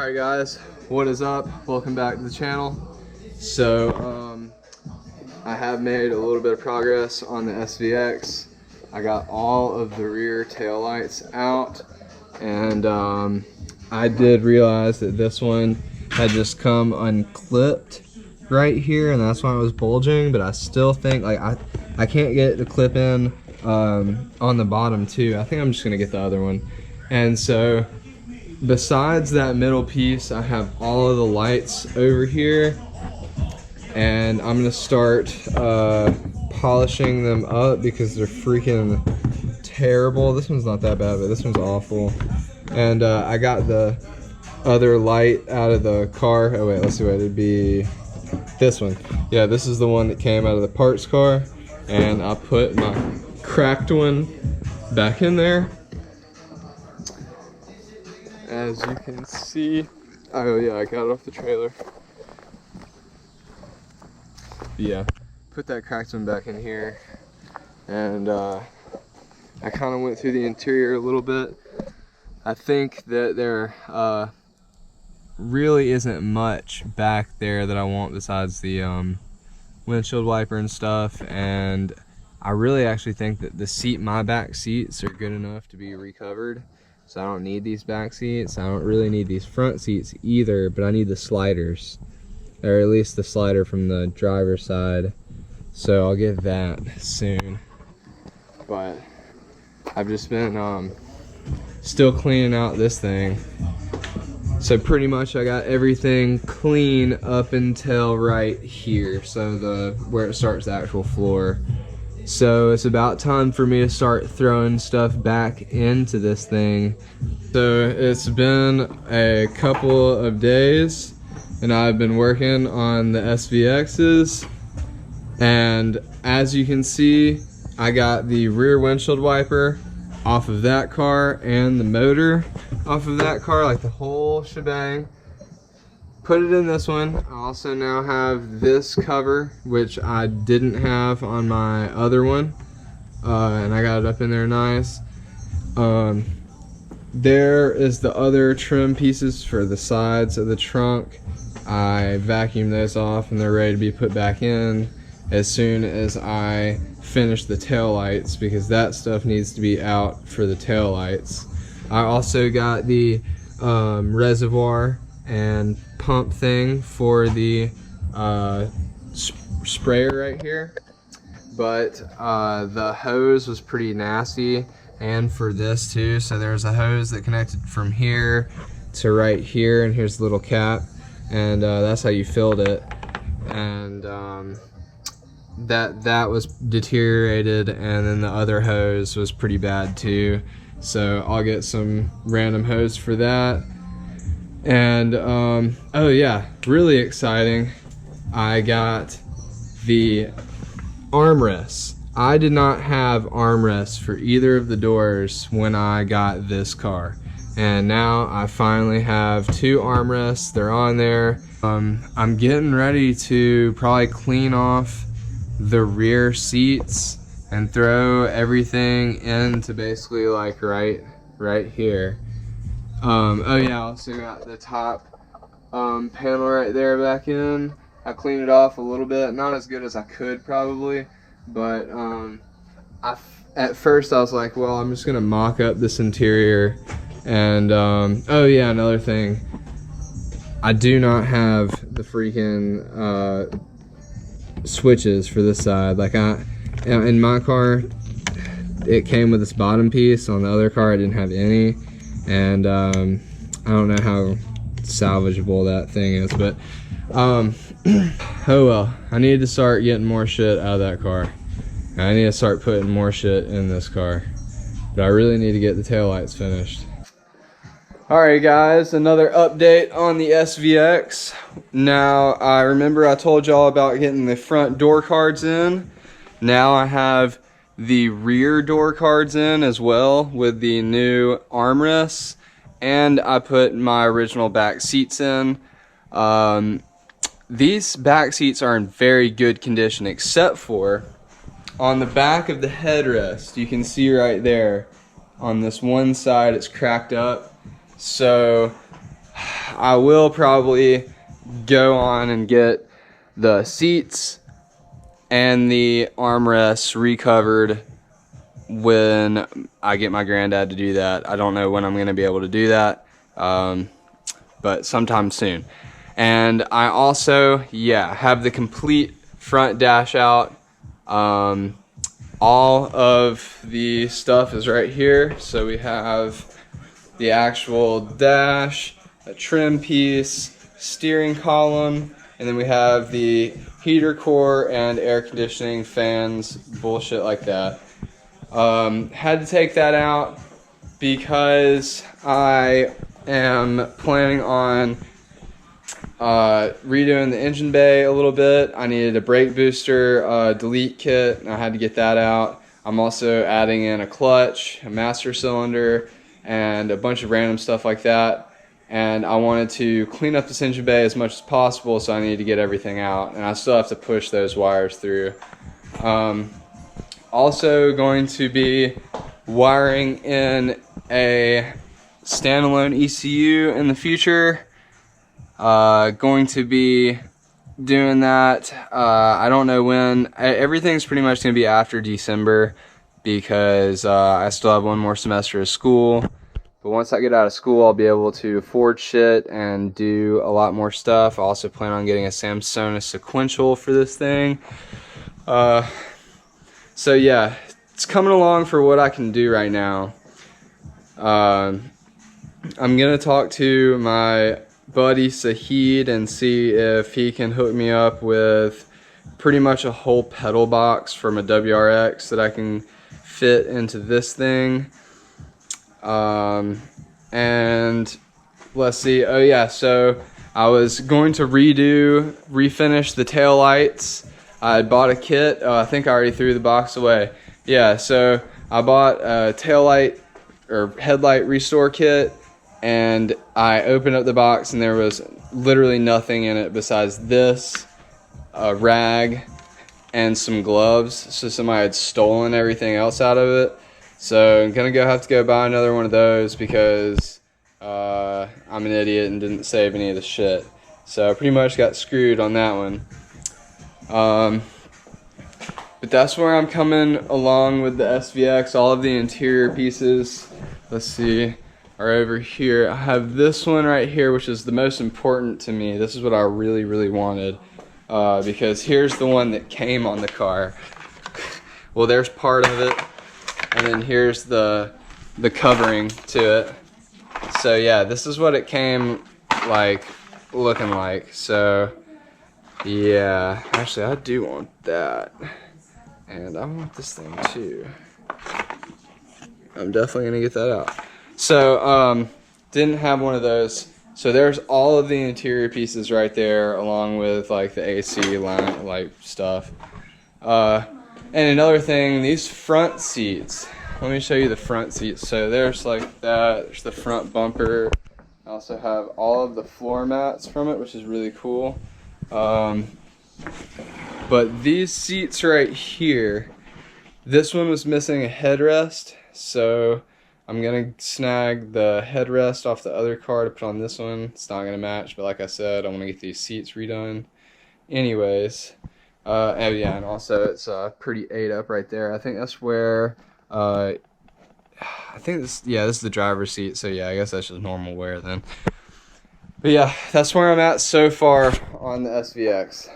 Alright guys, what is up? Welcome back to the channel. So I have made a little bit of progress on the SVX. I got all of the rear tail lights out, and I did realize that this one had just come unclipped right here, and that's why it was bulging, but I still think like I can't get it to clip in on the bottom too. I think I'm just gonna get the other one. And so besides that middle piece, I have all of the lights over here, and I'm gonna start polishing them up because they're freaking terrible. This one's not that bad, but this one's awful. And I got the other light out of the car. Oh wait, let's see what it'd be. This one. Yeah, this is the one that came out of the parts car, and I put my cracked one back in there. As you can see, oh yeah, I got it off the trailer. Yeah, put that cracked one back in here, and I kind of went through the interior a little bit. I think that there really isn't much back there that I want besides the windshield wiper and stuff, and I really actually think that my back seats are good enough to be recovered. So I don't need these back seats. I don't really need these front seats either, but I need the sliders, or at least the slider from the driver's side. So I'll get that soon. But I've just been still cleaning out this thing. So pretty much I got everything clean up until right here, so where it starts the actual floor. So it's about time for me to start throwing stuff back into this thing. So it's been a couple of days, and I've been working on the SVXs, and as you can see, I got the rear windshield wiper off of that car and the motor off of that car, like the whole shebang. Put it in this one. I also now have this cover, which I didn't have on my other one, and I got it up in there nice. There is the other trim pieces for the sides of the trunk. I vacuumed those off, and they're ready to be put back in as soon as I finish the tail lights, because that stuff needs to be out for the tail lights. I also got the reservoir and pump thing for the sprayer right here, but the hose was pretty nasty, and for this too. So there's a hose that connected from here to right here, and here's the little cap, and that's how you filled it. And that was deteriorated, and then the other hose was pretty bad too. So I'll get some random hose for that. And oh yeah, really exciting, I got the armrests. I did not have armrests for either of the doors when I got this car, and now I finally have two armrests. They're on there. I'm getting ready to probably clean off the rear seats and throw everything into basically like right here. Oh yeah, I also got the top panel right there back in. I cleaned it off a little bit, not as good as I could probably, but at first I was like, well, I'm just gonna mock up this interior. And oh yeah, another thing, I do not have the freaking switches for this side. Like in my car, it came with this bottom piece. On the other car, I didn't have any. And I don't know how salvageable that thing is, but oh well. I need to start getting more shit out of that car. I need to start putting more shit in this car, but I really need to get the taillights finished. Alright guys, another update on the SVX. Now, I remember I told y'all about getting the front door cards in. Now I have the rear door cards in as well with the new armrests, and I put my original back seats in. These back seats are in very good condition, except for on the back of the headrest. You can see right there on this one side it's cracked up. So I will probably go on and get the seats and the armrests recovered when I get my granddad to do that. I don't know when I'm going to be able to do that, but sometime soon. And I also, have the complete front dash out. All of the stuff is right here. So we have the actual dash, a trim piece, steering column, and then we have the heater core and air conditioning fans, bullshit like that. Had to take that out because I am planning on redoing the engine bay a little bit. I needed a brake booster delete kit, and I had to get that out. I'm also adding in a clutch, a master cylinder, and a bunch of random stuff like that. And I wanted to clean up this engine bay as much as possible, so I need to get everything out. And I still have to push those wires through. Also going to be wiring in a standalone ECU in the future. Going to be doing that. I don't know when. Everything's pretty much going to be after December because I still have one more semester of school. But once I get out of school, I'll be able to afford shit and do a lot more stuff. I also plan on getting a Samsung sequential for this thing. So yeah, it's coming along for what I can do right now. I'm gonna talk to my buddy Sahid and see if he can hook me up with pretty much a whole pedal box from a WRX that I can fit into this thing. And let's see, oh yeah, so I was going to refinish the tail lights. I bought a kit. I think I already threw the box away. Yeah, so I bought a tail light or headlight restore kit, and I opened up the box and there was literally nothing in it besides this, a rag, and some gloves. So somebody had stolen everything else out of it. So I'm gonna have to go buy another one of those because I'm an idiot and didn't save any of the shit. So I pretty much got screwed on that one. But that's where I'm coming along with the SVX. All of the interior pieces, let's see, are over here. I have this one right here, which is the most important to me. This is what I really, really wanted, because here's the one that came on the car. Well, there's part of it, and then here's the covering to it. So yeah, this is what it came like, looking like. So yeah, actually I do want that, and I want this thing too. I'm definitely gonna get that out. So didn't have one of those. So there's all of the interior pieces right there, along with like the AC line, like stuff. And another thing, these front seats. Let me show you the front seats. So there's like that. There's the front bumper. I also have all of the floor mats from it, which is really cool. But these seats right here, this one was missing a headrest, so I'm gonna snag the headrest off the other car to put on this one. It's not gonna match, but like I said, I want to get these seats redone anyways. And yeah, and also it's pretty ate up right there. I think that's where I think this is the driver's seat, so yeah, I guess that's just normal wear then. But yeah, that's where I'm at so far on the SVX.